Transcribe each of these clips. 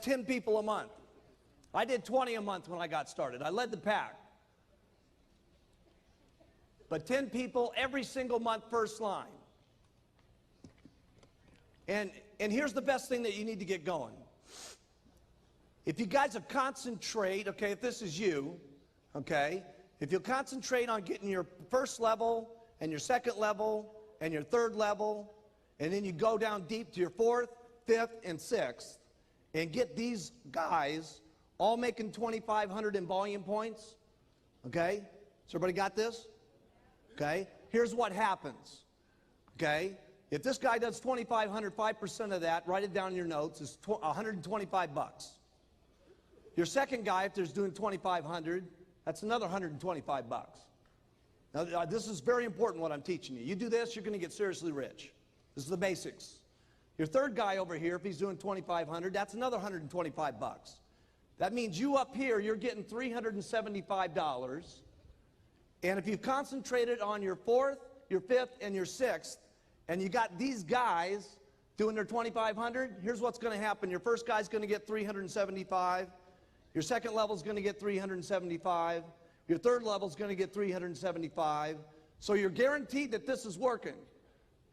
10 people a month. I did 20 a month when I got started. I led the pack. But 10 people every single month, first line. And here's the best thing that you need to get going. If you guys will concentrate, okay, if this is you, okay, if you'll concentrate on getting your first level and your second level and your third level, and then you go down deep to your fourth, fifth, and sixth, and get these guys all making 2,500 in volume points, okay? So everybody got this? Okay? Here's what happens, okay? If this guy does 2,500, 5% of that, write it down in your notes, is 125 bucks. Your second guy, if there's doing 2,500, that's another 125 bucks. Now, this is very important what I'm teaching you. You do this, you're going to get seriously rich. This is the basics. Your third guy over here, if he's doing 2,500, that's another 125 bucks. That means you up here, you're getting $375. And if you've concentrated on your fourth, your fifth, and your sixth, and you got these guys doing their 2,500, here's what's going to happen. Your first guy's going to get 375. Your second level's going to get 375. Your third level's going to get 375. So you're guaranteed that this is working.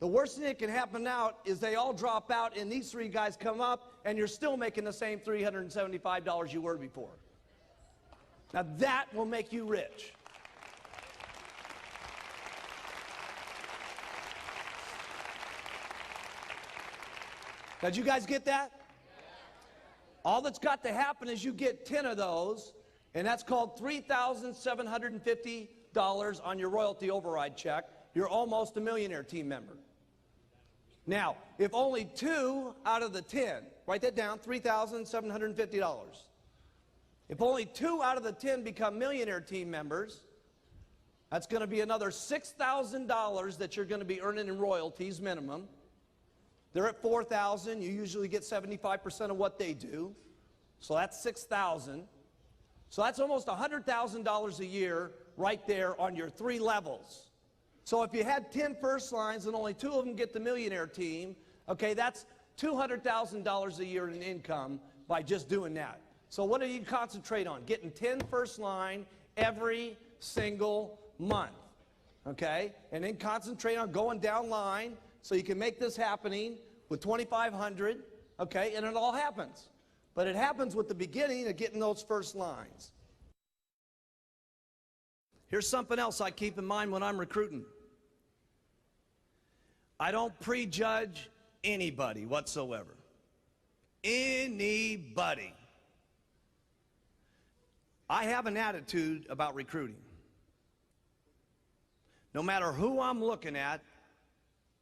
The worst thing that can happen now is they all drop out and these three guys come up and you're still making the same $375 you were before. Now that will make you rich. Did you guys get that? All that's got to happen is you get 10 of those, and that's called $3,750 on your royalty override check. You're almost a millionaire team member. Now, if only 2 out of the 10, write that down, $3,750. If only 2 out of the 10 become millionaire team members, that's going to be another $6,000 that you're going to be earning in royalties minimum. They're at $4,000. You usually get 75% of what they do. So that's $6,000. So that's almost $100,000 a year right there on your 3 levels. So if you had 10 first lines and only 2 of them get the millionaire team, okay, that's $200,000 a year in income by just doing that. So what do you concentrate on? Getting 10 first line every single month, okay? And then concentrate on going down line so you can make this happening with 2,500, okay, and it all happens. But it happens with the beginning of getting those first lines. Here's something else I keep in mind when I'm recruiting. I don't prejudge anybody whatsoever. Anybody. I have an attitude about recruiting. No matter who I'm looking at,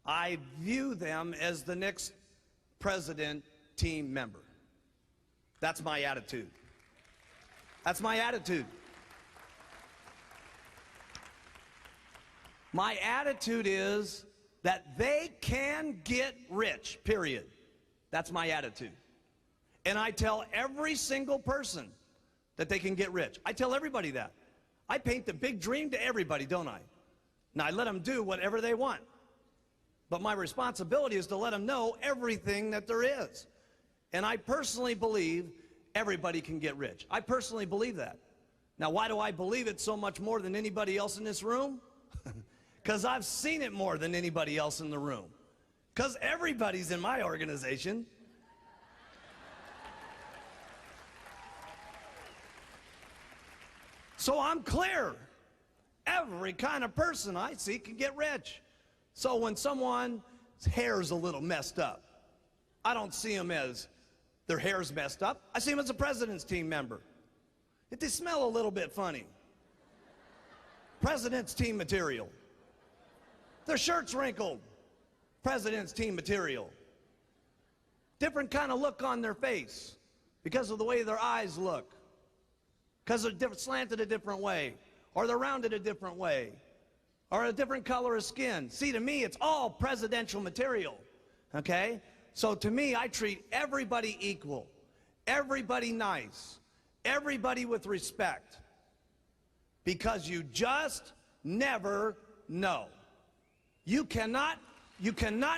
I view them as the next president team member. That's my attitude. That's my attitude. My attitude is that they can get rich, period. That's my attitude. And I tell every single person that they can get rich. I tell everybody that. I paint the big dream to everybody, don't I? Now, I let them do whatever they want. But my responsibility is to let them know everything that there is. And I personally believe everybody can get rich. I personally believe that. Now, why do I believe it so much more than anybody else in this room? Because I've seen it more than anybody else in the room. Because everybody's in my organization. So I'm clear. Every kind of person I see can get rich. So when someone's hair's a little messed up, I don't see them as their hair's messed up. I see them as a president's team member. If they smell a little bit funny, president's team material. Their shirt's wrinkled, president's team material. Different kind of look on their face because of the way their eyes look, because they're slanted a different way, or they're rounded a different way, or a different color of skin. See, to me, it's all presidential material, okay? So to me, I treat everybody equal, everybody nice, everybody with respect, because you just never know. You cannot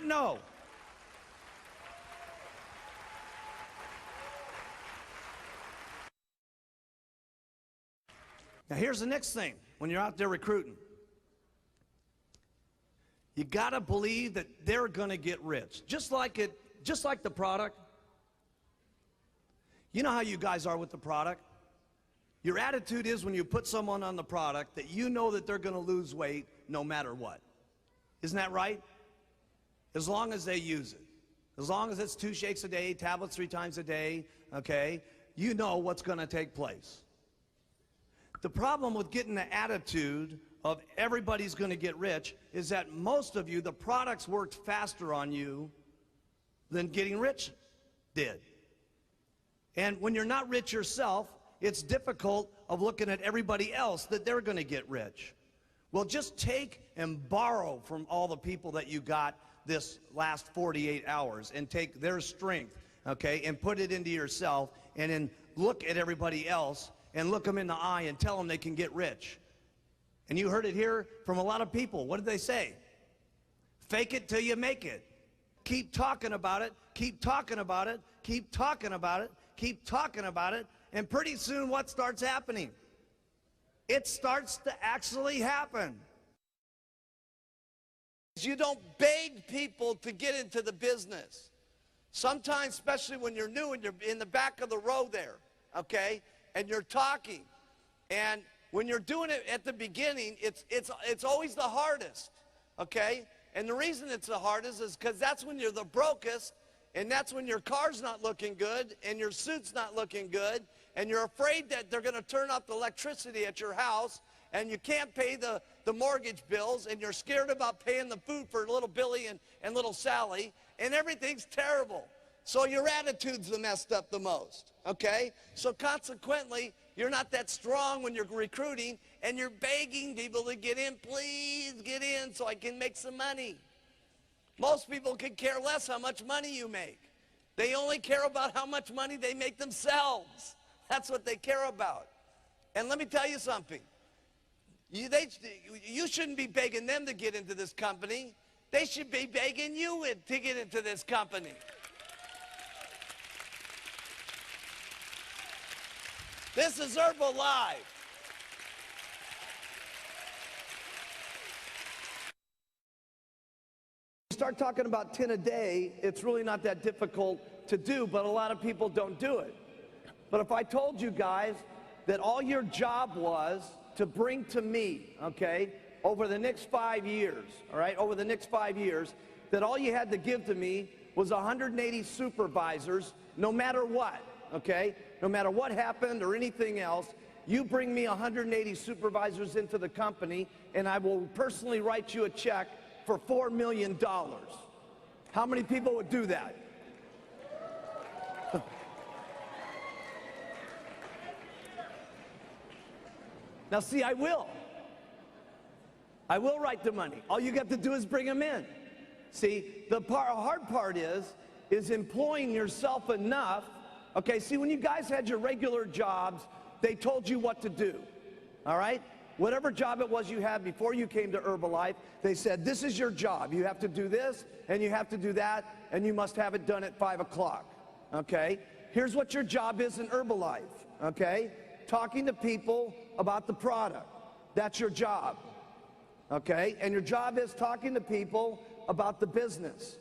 know. Now here's the next thing when you're out there recruiting. You got to believe that they're going to get rich. Just like the product. You know how you guys are with the product? Your attitude is when you put someone on the product that you know that they're going to lose weight no matter what. Isn't that right? As long as they use it. As long as it's 2 shakes a day, tablets 3 times a day, okay, you know what's going to take place. The problem with getting the attitude of everybody's going to get rich is that most of you, the products worked faster on you than getting rich did. And when you're not rich yourself, it's difficult of looking at everybody else that they're going to get rich. Well, just take and borrow from all the people that you got this last 48 hours and take their strength, okay, and put it into yourself, and then look at everybody else and look them in the eye and tell them they can get rich. And you heard it here from a lot of people. What did they say? Fake it till you make it. Keep talking about it, keep talking about it, keep talking about it, keep talking about it, and pretty soon what starts happening? It starts to actually happen. You don't beg people to get into the business. Sometimes, especially when you're new and you're in the back of the row there, okay, and you're talking, and when you're doing it at the beginning, it's always the hardest, okay? And the reason it's the hardest is because that's when you're the brokest, and that's when your car's not looking good, and your suit's not looking good, and you're afraid that they're going to turn off the electricity at your house, and you can't pay the mortgage bills, and you're scared about paying the food for little Billy and little Sally, and everything's terrible. So your attitude's the messed up the most, okay? So consequently, you're not that strong when you're recruiting, and you're begging people to get in. Please get in so I can make some money. Most people could care less how much money you make. They only care about how much money they make themselves. That's what they care about. And let me tell you something. You shouldn't be begging them to get into this company. They should be begging you to get into this company. This is Herbalife. Start talking about 10 a day, it's really not that difficult to do, but a lot of people don't do it. But if I told you guys that all your job was to bring to me, okay, over the next 5 years, all right, over the next 5 years, that all you had to give to me was 180 supervisors, no matter what, okay, no matter what happened or anything else, you bring me 180 supervisors into the company, and I will personally write you a check for $4 million. How many people would do that? Now see, I will write the money. All you got to do is bring them in. See, the hard part is employing yourself enough. Okay, see, when you guys had your regular jobs, they told you what to do, all right? Whatever job it was you had before you came to Herbalife, they said, this is your job. You have to do this, and you have to do that, and you must have it done at 5 o'clock, okay? Here's what your job is in Herbalife, okay? Talking to people about the product. That's your job, okay? And your job is talking to people about the business.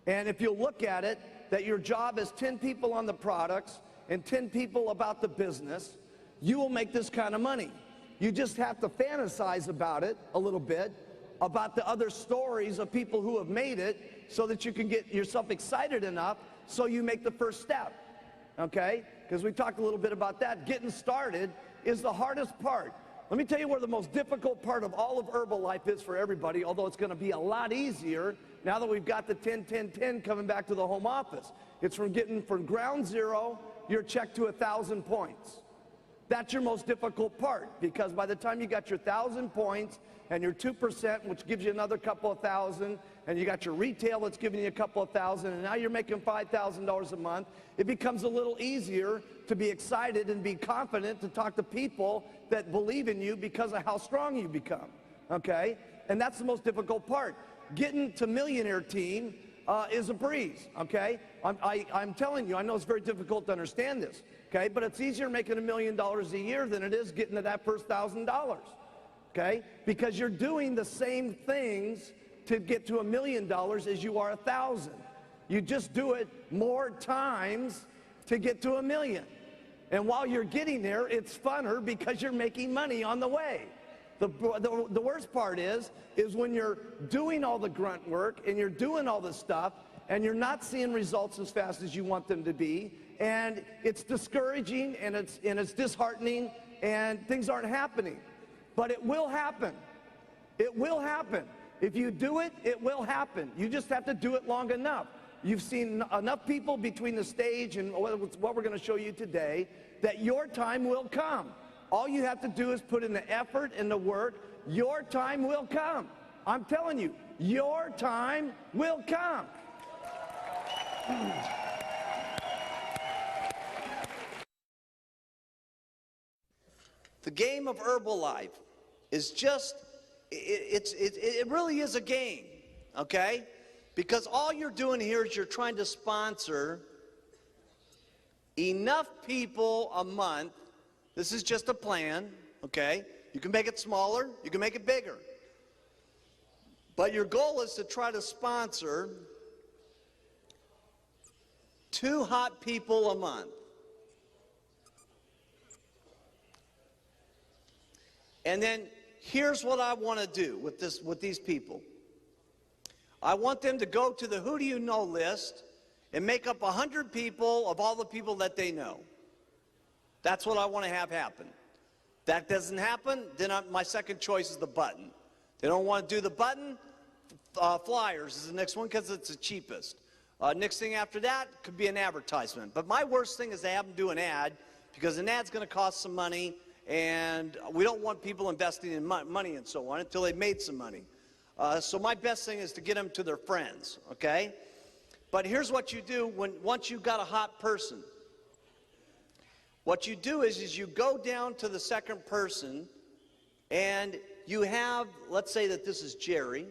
And if you look at it, that your job is 10 people on the products and 10 people about the business, you will make this kind of money. You just have to fantasize about it a little bit, about the other stories of people who have made it, so that you can get yourself excited enough so you make the first step, okay? Because we talked a little bit about that. Getting started is the hardest part. Let me tell you where the most difficult part of all of Herbalife is for everybody, although it's going to be a lot easier now that we've got the 10-10-10 coming back to the home office. It's from getting from ground zero your check to 1,000 points. That's your most difficult part, because by the time you got your 1,000 points and your 2%, which gives you another couple of thousand, and you got your retail that's giving you a couple of thousand, and now you're making $5,000 a month, it becomes a little easier to be excited and be confident to talk to people that believe in you because of how strong you become, okay? And that's the most difficult part. Getting to Millionaire Team, is a breeze, okay? I'm telling you, I know it's very difficult to understand this, okay? But it's easier making $1 million a year than it is getting to that first $1,000, okay? Because you're doing the same things to get to $1 million as you are 1,000. You just do it more times to get to $1 million. And while you're getting there, it's funner because you're making money on the way. The worst part is when you're doing all the grunt work and you're doing all the stuff and you're not seeing results as fast as you want them to be, and it's discouraging and it's disheartening and things aren't happening. But it will happen. It will happen. If you do it, it will happen. You just have to do it long enough. You've seen enough people between the stage and what we're going to show you today that your time will come. All you have to do is put in the effort and the work. Your time will come. I'm telling you, your time will come. The game of Herbalife is just, it really is a game, okay? Because all you're doing here is you're trying to sponsor enough people a month. This is just a plan, okay? You can make it smaller, you can make it bigger. But your goal is to try to sponsor 2 hot people a month. And then here's what I want to do with these people. I want them to go to the Who Do You Know list and make up 100 people of all the people that they know. That's what I want to have happen. That doesn't happen, then my second choice is the button. They don't want to do the button, flyers is the next one because it's the cheapest. Next thing after that could be an advertisement. But my worst thing is to have them do an ad because an ad's going to cost some money, and we don't want people investing in money and so on until they've made some money. So my best thing is to get them to their friends, okay? But here's what you do once you've got a hot person. What you do is you go down to the second person and you have, let's say that this is Jerry.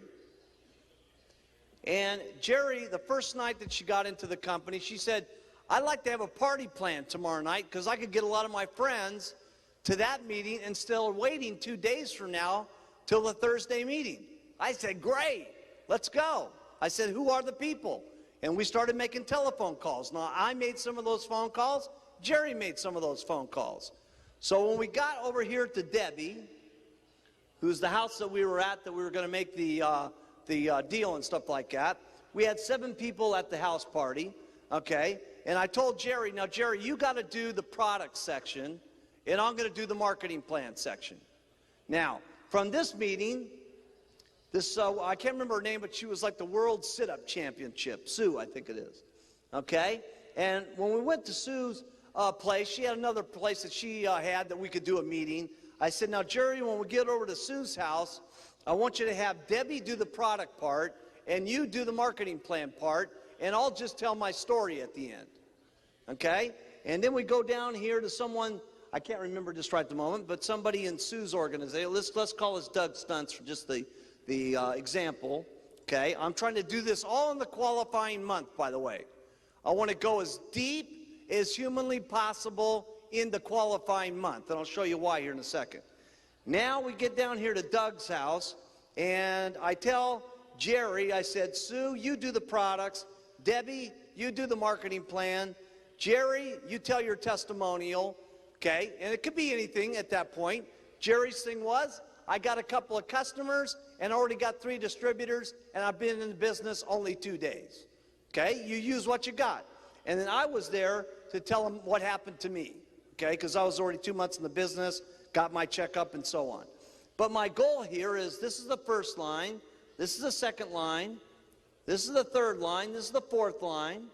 And Jerry, the first night that she got into the company, she said, I'd like to have a party planned tomorrow night because I could get a lot of my friends to that meeting instead of waiting 2 days from now till the Thursday meeting. I said, great, let's go. I said, who are the people? And we started making telephone calls. Now, I made some of those phone calls. Jerry made some of those phone calls. So when we got over here to Debbie, who's the house that we were at that we were going to make the deal and stuff like that, we had 7 people at the house party, okay? And I told Jerry, now, Jerry, you got to do the product section, and I'm going to do the marketing plan section. Now, from this meeting, I can't remember her name, but she was like the World Sit-Up Championship. Sue, I think it is, okay? And when we went to Sue's place, she had another place that she had that we could do a meeting. I said, now, Jerry, when we get over to Sue's house, I want you to have Debbie do the product part, and you do the marketing plan part, and I'll just tell my story at the end, okay? And then we go down here to someone, I can't remember just right at the moment, but somebody in Sue's organization. Let's call this Doug Stunts for just the example, okay? I'm trying to do this all in the qualifying month, by the way. I want to go as deep as humanly possible in the qualifying month, and I'll show you why here in a second. Now we get down here to Doug's house, and I tell Jerry, I said, Sue, you do the products. Debbie, you do the marketing plan. Jerry, you tell your testimonial, okay? And it could be anything at that point. Jerry's thing was, I got a couple of customers and already got 3 distributors, and I've been in the business only 2 days, okay? You use what you got. And then I was there to tell them what happened to me, okay? Because I was already 2 months in the business, got my checkup and so on. But my goal here is this is the first line, this is the second line, this is the third line, this is the fourth line,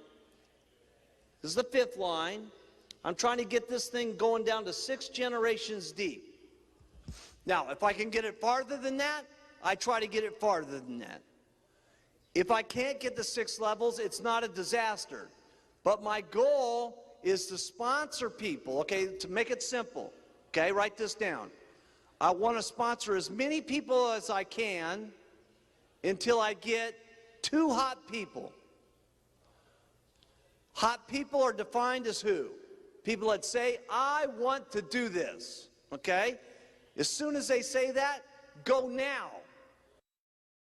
this is the 5th line. I'm trying to get this thing going down to 6 generations deep. Now, if I can get it farther than that, I try to get it farther than that. If I can't get the 6 levels, it's not a disaster. But my goal is to sponsor people, okay, to make it simple, okay, write this down. I want to sponsor as many people as I can until I get 2 hot people. Hot people are defined as who? People that say, I want to do this, okay? As soon as they say that, go now.